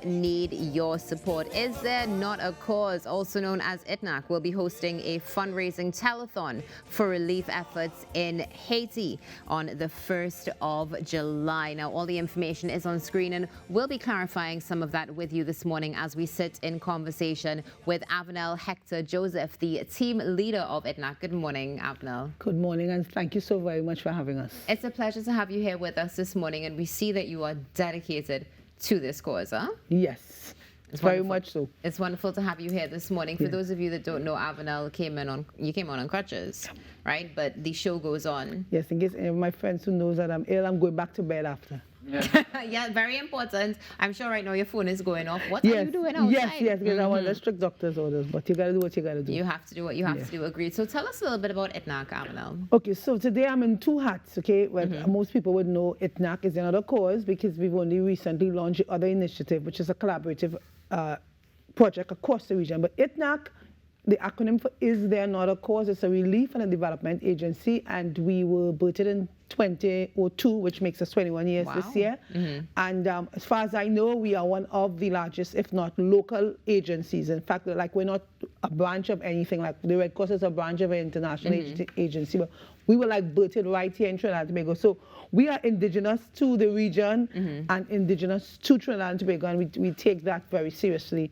need your support. Is There Not a Cause, also known as ITNAC, will be hosting a fundraising telethon for relief efforts in Haiti on the 1st of July. Now, all the information is on screen, and we'll be clarifying some of that with you this morning as we sit in conversation with Avenel Hector Joseph, the team leader of ITNAC. Good morning, Avenel. Good morning, and thank you so very much for having us. It's a pleasure to have you here with us this morning, and we see that you are dedicated to this cause, huh? Yes, It's very wonderful. much so. It's wonderful to have you here this morning. For those of you that don't know, Avenel came on crutches, right? But the show goes on. Yes, in case any of my friends who knows that I'm ill, I'm going back to bed after. Yeah, very important. I'm sure right now your phone is going off. What are you doing outside? Yes, because I want the strict doctor's orders, but you got to do what you got to do. You have to do what you have to do. Agreed. So tell us a little bit about ITNAC, Avenel. Okay, so today I'm in two hats, okay? Well, most people would know ITNAC is another cause because we've only recently launched the other initiative, which is a collaborative project across the region. But ITNAC, the acronym for Is There Not a Cause? It's a relief and a development agency, and we were birthed in 2002, which makes us 21 years this year. And as far as I know, we are one of the largest, if not local agencies. In fact, like we're not a branch of anything, like the Red Cross is a branch of an international agency, but we were like birthed right here in Trinidad and Tobago. So we are indigenous to the region and indigenous to Trinidad and Tobago, and we take that very seriously.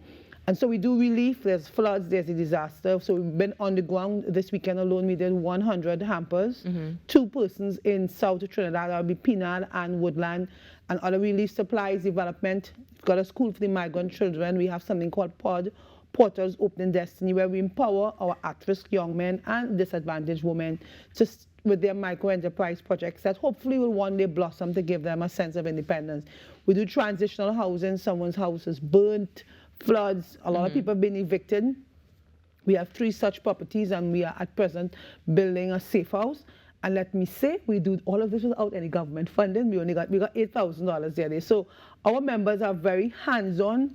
And so we do relief. There's floods, there's a disaster. So we've been on the ground this weekend alone. We did 100 hampers. 2 persons in South Trinidad, that would be Penal and Woodland, and other relief supplies, development. We've got a school for the migrant children. We have something called Portals Opening Destiny, where we empower our at-risk young men and disadvantaged women just with their micro-enterprise projects that hopefully will one day blossom to give them a sense of independence. We do transitional housing. Someone's house is burnt, floods, a lot of people have been evicted. We have 3 such properties, and we are at present building a safe house. And let me say, we do all of this without any government funding. We got $8,000 there. So our members are very hands-on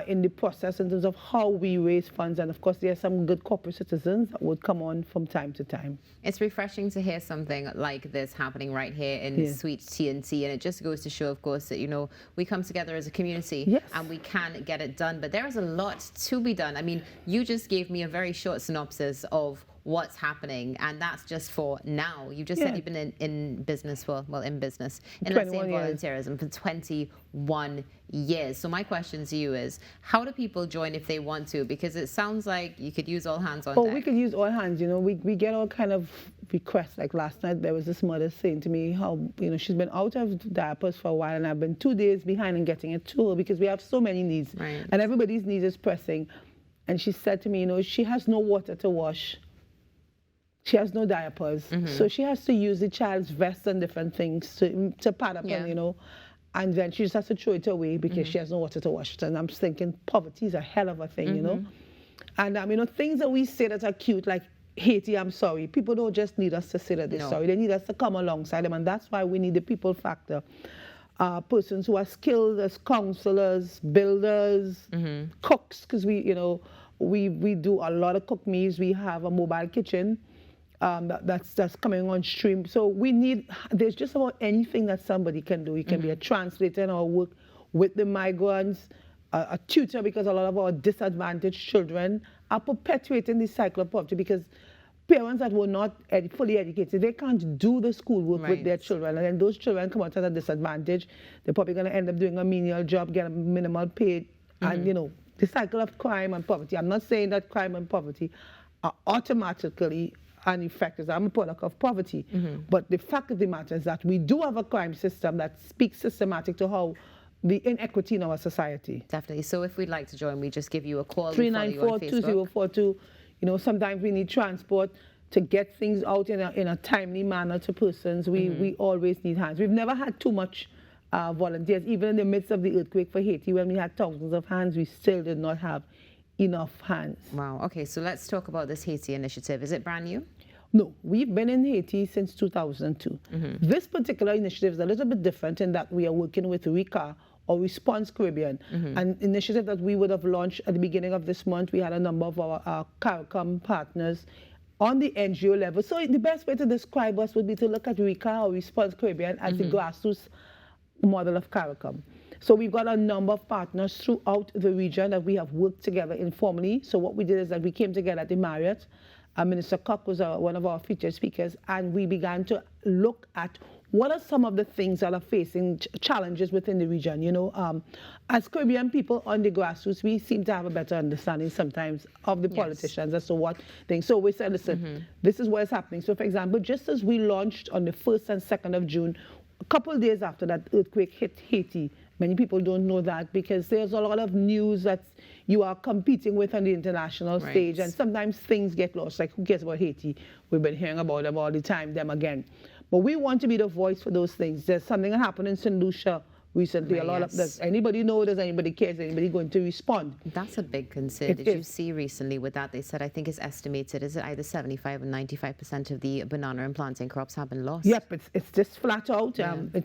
in the process in terms of how we raise funds. And of course, there are some good corporate citizens that would come on from time to time. It's refreshing to hear something like this happening right here in sweet TNT. And it just goes to show, of course, that, you know, we come together as a community and we can get it done. But there is a lot to be done. I mean, you just gave me a very short synopsis of what's happening, and that's just for now. You just said you've been in business for, well, in business, in let's say volunteerism for 21 years. So my question to you is, how do people join if they want to? Because it sounds like you could use all hands on deck. Oh, we could use all hands. You know, we get all kind of requests. Like last night, there was this mother saying to me how, you know, she's been out of diapers for a while, and I've been 2 days behind in getting it to her because we have so many needs, and everybody's needs is pressing. And she said to me, you know, she has no water to wash. She has no diapers, so she has to use the child's vest and different things to pad up on, you know, and then she just has to throw it away because she has no water to wash it. And I'm thinking poverty is a hell of a thing, you know. And you know, things that we say that are cute, like Haiti, I'm sorry. People don't just need us to say that they're sorry. They need us to come alongside them, and that's why we need the people factor. Persons who are skilled as counselors, builders, cooks, because we do a lot of cook meals. We have a mobile kitchen. That's coming on stream. So we need, there's just about anything that somebody can do. You can be a translator or work with the migrants, a tutor, because a lot of our disadvantaged children are perpetuating the cycle of poverty because parents that were not fully educated, they can't do the schoolwork with their children. And then those children come out at a disadvantage. They're probably going to end up doing a menial job, get a minimal pay, and, you know, the cycle of crime and poverty. I'm not saying that crime and poverty are automatically an effect, as I'm a product of poverty. But the fact of the matter is that we do have a crime system that speaks systematic to how the inequity in our society. Definitely. So if we'd like to join, we just give you a call. 394-2042. You know, sometimes we need transport to get things out in a timely manner to persons. We always need hands. We've never had too much volunteers. Even in the midst of the earthquake for Haiti, when we had thousands of hands, we still did not have enough hands. Wow. Okay, so let's talk about this Haiti initiative. Is it brand new? No, we've been in Haiti since 2002. This particular initiative is a little bit different in that we are working with RICA, or Response Caribbean, an initiative that we would have launched at the beginning of this month. We had a number of our CARICOM partners on the NGO level. So the best way to describe us would be to look at RICA, or Response Caribbean, as the grassroots model of CARICOM. So we've got a number of partners throughout the region that we have worked together informally. So what we did is that we came together at the Marriott. Minister Cook was one of our featured speakers, and we began to look at what are some of the things that are facing challenges within the region. You know, as Caribbean people on the grassroots, we seem to have a better understanding sometimes of the politicians as to what things. So we said, listen, this is what is happening. So for example, just as we launched on the 1st and 2nd of June, a couple of days after that earthquake hit Haiti, many people don't know that because there's a lot of news that you are competing with on the international stage, and sometimes things get lost. Like, who cares about Haiti? We've been hearing about them all the time, them again. But we want to be the voice for those things. There's something that happened in St. Lucia recently. A lot of, does anybody know? Does anybody care? Is anybody going to respond? That's a big concern. Did you see recently with that? They said, I think it's estimated, is it either 75 or 95% of the banana and plantain crops have been lost? Yep, it's just flat out.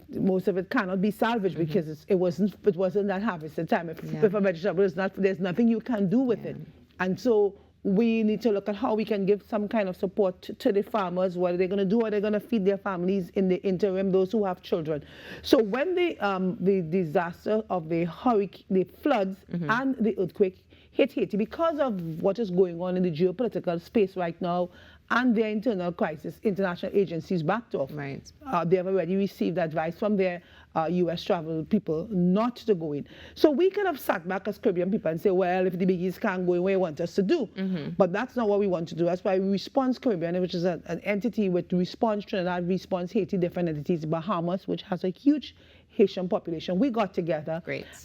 Most of it cannot be salvaged because it wasn't that harvested time. If a vegetable is not, there's nothing you can do with it. And so we need to look at how we can give some kind of support to the farmers. What are they going to do? Are they going to feed their families in the interim, those who have children? So when the disaster of the hurricane, the floods and the earthquake hit Haiti, because of what is going on in the geopolitical space right now and their internal crisis, international agencies backed off. Right. They have already received advice from their U.S. travel people not to go in. So we could have sat back as Caribbean people and say, well, if the biggies can't go in, what you want us to do? But that's not what we want to do. That's why Response Caribbean, which is an entity with Response Trinidad, Response Haiti, different entities, Bahamas, which has a huge Haitian population. We got together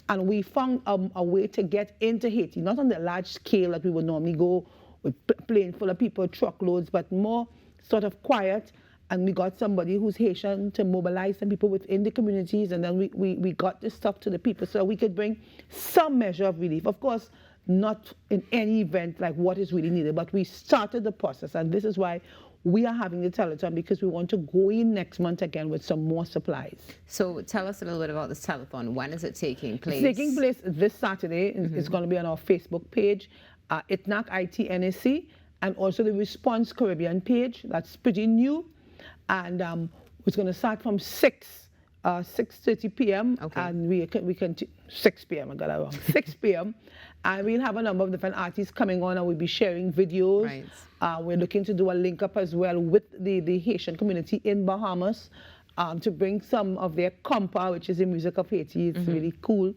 and we found a way to get into Haiti, not on the large scale that we would normally go with plane full of people, truckloads, but more sort of quiet. And we got somebody who's Haitian to mobilize some people within the communities, and then we got this stuff to the people so we could bring some measure of relief. Of course, not in any event like what is really needed, but we started the process, and this is why we are having the telethon, because we want to go in next month again with some more supplies. So tell us a little bit about this telethon. When is it taking place? It's taking place this Saturday. It's going to be on our Facebook page, ITNAC, ITNAC, and also the Response Caribbean page. That's pretty new. And it's going to start from 6:30 p.m. and we can 6 p.m. I got that wrong. 6 p.m. And we'll have a number of different artists coming on, and we'll be sharing videos. We're looking to do a link up as well with the Haitian community in Bahamas to bring some of their compa, which is the music of Haiti. It's really cool.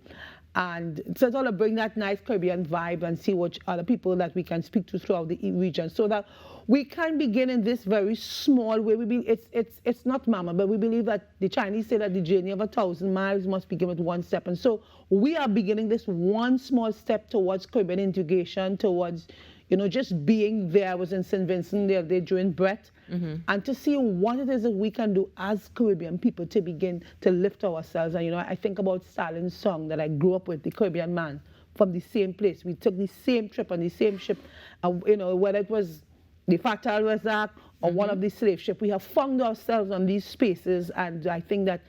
And so it's all to bring that nice Caribbean vibe and see what other people that we can speak to throughout the region, so that we can begin in this very small way. It's not mama, but we believe that the Chinese say that the journey of 1,000 miles must begin with one step. And so we are beginning this one small step towards Caribbean integration, towards, you know, just being there. I was in St. Vincent the other day during Brett, and to see what it is that we can do as Caribbean people to begin to lift ourselves. And, you know, I think about Stalin's song that I grew up with, The Caribbean Man, from the same place. We took the same trip on the same ship, you know, whether it was the Fatal Razak or one of the slave ships, we have found ourselves on these spaces, and I think that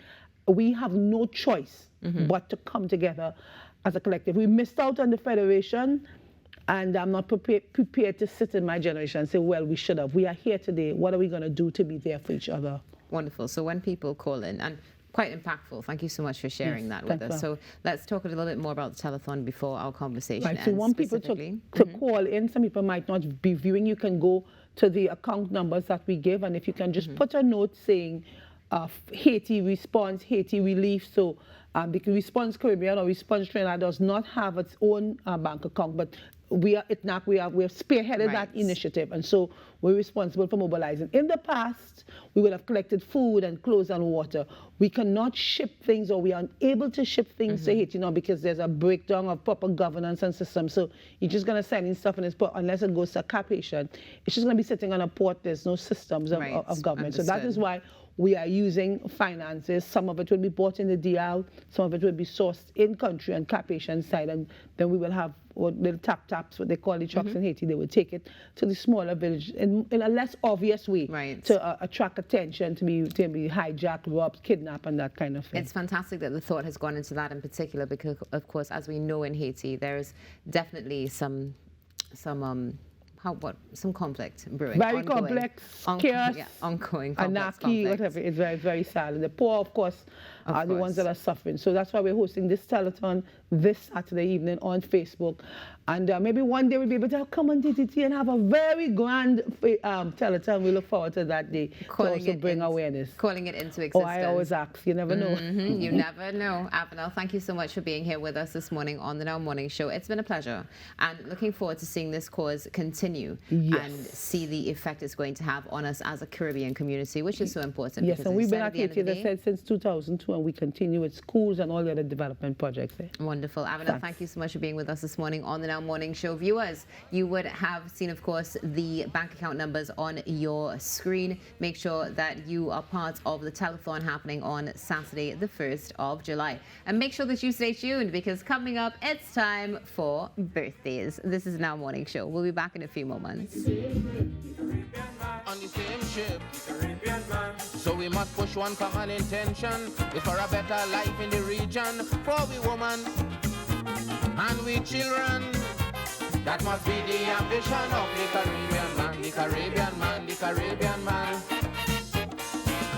we have no choice but to come together as a collective. We missed out on the Federation, and I'm not prepared to sit in my generation and say, well, we should have. We are here today. What are we going to do to be there for each other? Wonderful. So when people call in, and quite impactful. Thank you so much for sharing that with us. So let's talk a little bit more about the telethon before our conversation ends. So we want people to call in. Some people might not be viewing. You can go to the account numbers that we give, and if you can just put a note saying Haiti Response, Haiti Relief. So the Response Caribbean or Response Trinidad does not have its own bank account, but we are ITNAC, we have spearheaded that initiative, and so we're responsible for mobilizing. In the past, we would have collected food and clothes and water. We cannot ship things, or we are unable to ship things to Haiti now because there's a breakdown of proper governance and systems. So you're just going to send in stuff in this port, unless it goes to a cap Haitian. It's just going to be sitting on a port. There's no systems of government. Understood. So that is why we are using finances. Some of it will be bought in the DR, some of it will be sourced in country and cap Haitian side, and then we will have little taps, what they call the trucks in Haiti. They will take it to the smaller village in a less obvious way to attract attention, to be hijacked, robbed, kidnapped, and that kind of thing. It's fantastic that the thought has gone into that in particular, because of course, as we know in Haiti, there's definitely some conflict brewing. Very complex, chaos, ongoing, anarchy, whatever. It's very, very sad. And the poor, of course, are the ones that are suffering. So that's why we're hosting this telethon this Saturday evening on Facebook. And maybe one day we'll be able to come on TTT and have a very grand telethon. We look forward to that day to also bring awareness. Calling it into existence. Oh, I always ask. You never know. You never know. Avenel, thank you so much for being here with us this morning on the Now Morning Show. It's been a pleasure. And looking forward to seeing this cause continue and see the effect it's going to have on us as a Caribbean community, which is so important. Yes, and we've been at TTT, as I said, since 2002, and we continue with schools and all the other development projects there. Wonderful. Avenel, thank you so much for being with us this morning on the Now Morning Show. Viewers, you would have seen, of course, the bank account numbers on your screen. Make sure that you are part of the telethon happening on Saturday, the 1st of July. And make sure that you stay tuned, because coming up, it's time for birthdays. This is Now Morning Show. We'll be back in a few moments. On the same ship, so we must push one common intention. It's for a better life in the region, for we women and we children. That must be the ambition of the Caribbean man, the Caribbean man, the Caribbean man.